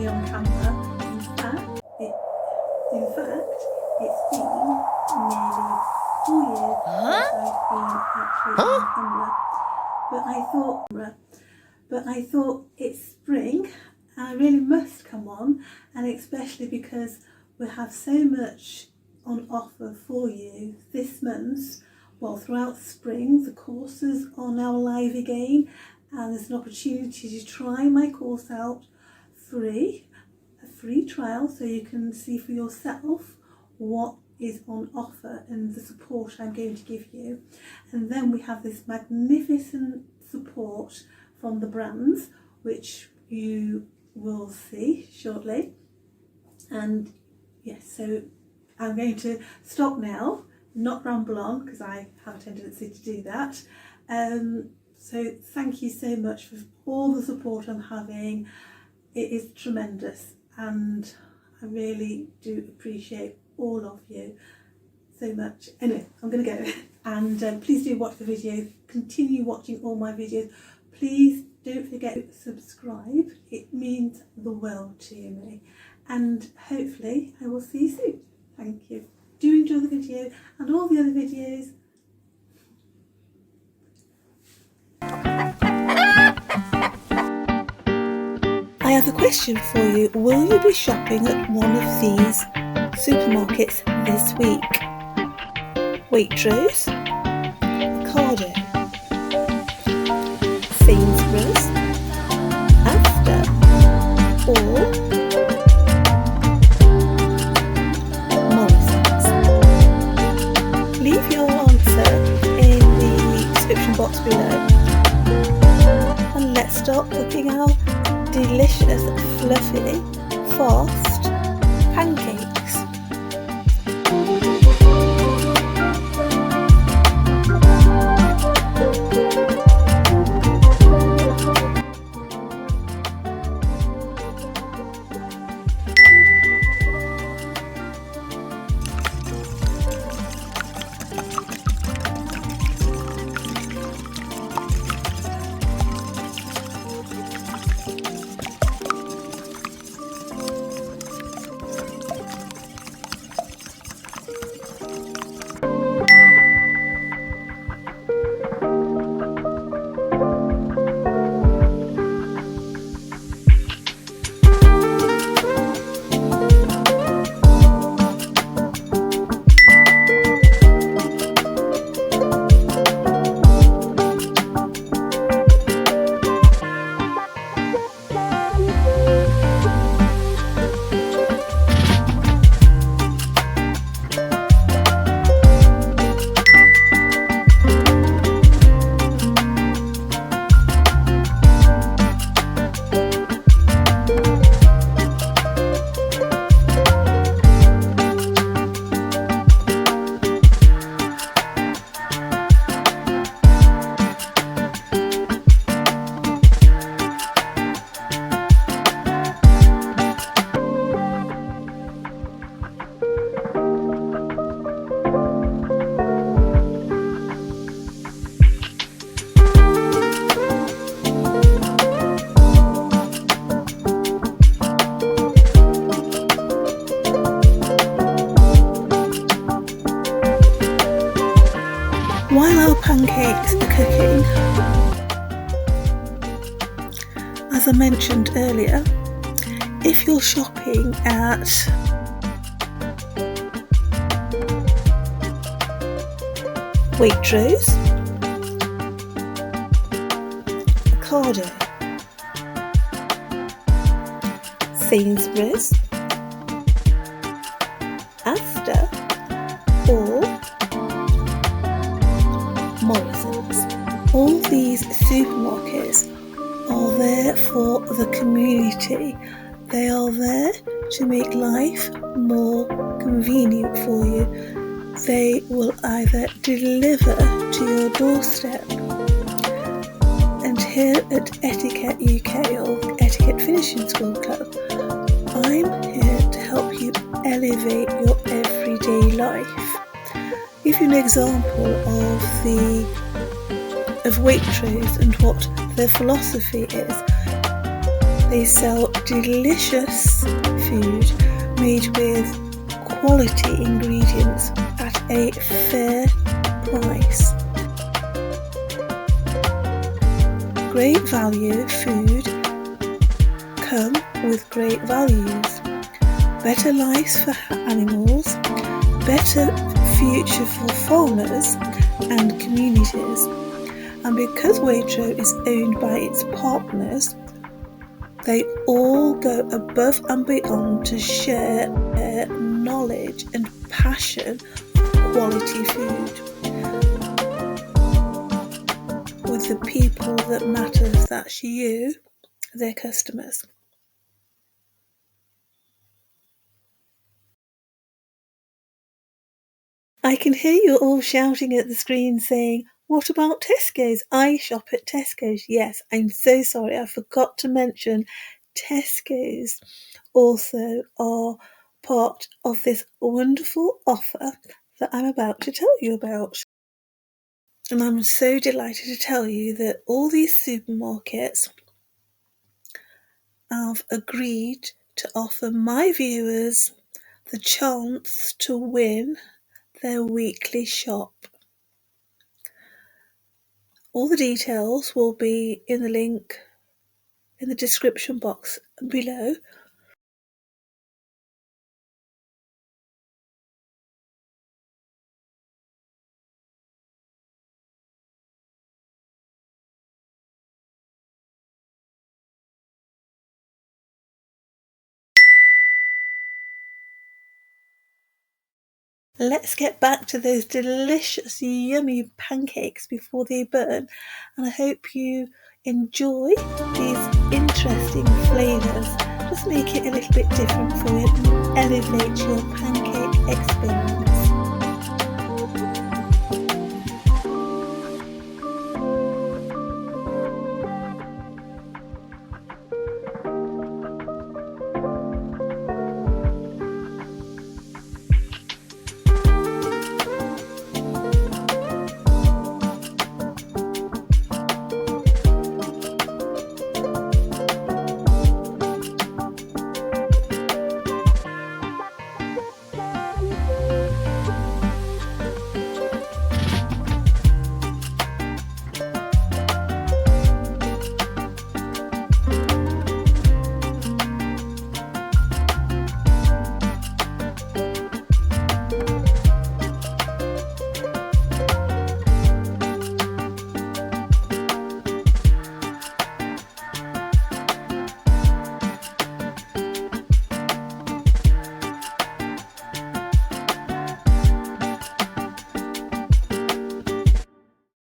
here on camera. In fact, it's been nearly 4 years since I've been actually on camera. But I thought it's spring and I really must come on, and especially because we have so much on offer for you this month. Well, throughout spring, the courses are now live again, and there's an opportunity to try my course out free, a free trial, so you can see for yourself what is on offer and the support I'm going to give you. And then we have this magnificent support from the brands, which you will see shortly. And yes, so I'm going to stop now, not ramble on, because I have a tendency to do that. So thank you so much for all the support I'm having. It is tremendous, and I really do appreciate all of you so much. Anyway, I'm going to go, and please do watch the video, continue watching all my videos. Please don't forget to subscribe, it means the world to me, and hopefully I will see you soon. Thank you. Do enjoy the video and all the other videos. I have a question for you. Will you be shopping at one of these supermarkets this week? Waitrose, Ocado, Sainsbury's, Asda, or Morrison's? Leave your answer in the description box below. And let's start cooking our delicious, fluffy, fast pancakes. While our pancakes are cooking, as I mentioned earlier, if you're shopping at Waitrose, Ocado, Sainsbury's, Asda, or Morrison's. All these supermarkets are there for the community. They are there to make life more convenient for you. They will either deliver to your doorstep, and here at Etiquette UK or Etiquette Finishing School Club, I'm here to help you elevate your everyday life. Give you an example of Waitrose and what their philosophy is. They sell delicious food made with quality ingredients at a fair price. Great value food come with great values. Better lives for animals, better future for farmers and communities. And because Waitrose is owned by its partners, they all go above and beyond to share their knowledge and passion for quality food with the people that matters, that's you, their customers. I can hear you all shouting at the screen saying, what about Tesco's? I shop at Tesco's. Yes, I'm so sorry, I forgot to mention Tesco's also are part of this wonderful offer that I'm about to tell you about. And I'm so delighted to tell you that all these supermarkets have agreed to offer my viewers the chance to win their weekly shop. All the details will be in the link in the description box below. Let's get back to those delicious, yummy pancakes before they burn, and I hope you enjoy these interesting flavours. Just make it a little bit different for you and elevate your pancake experience.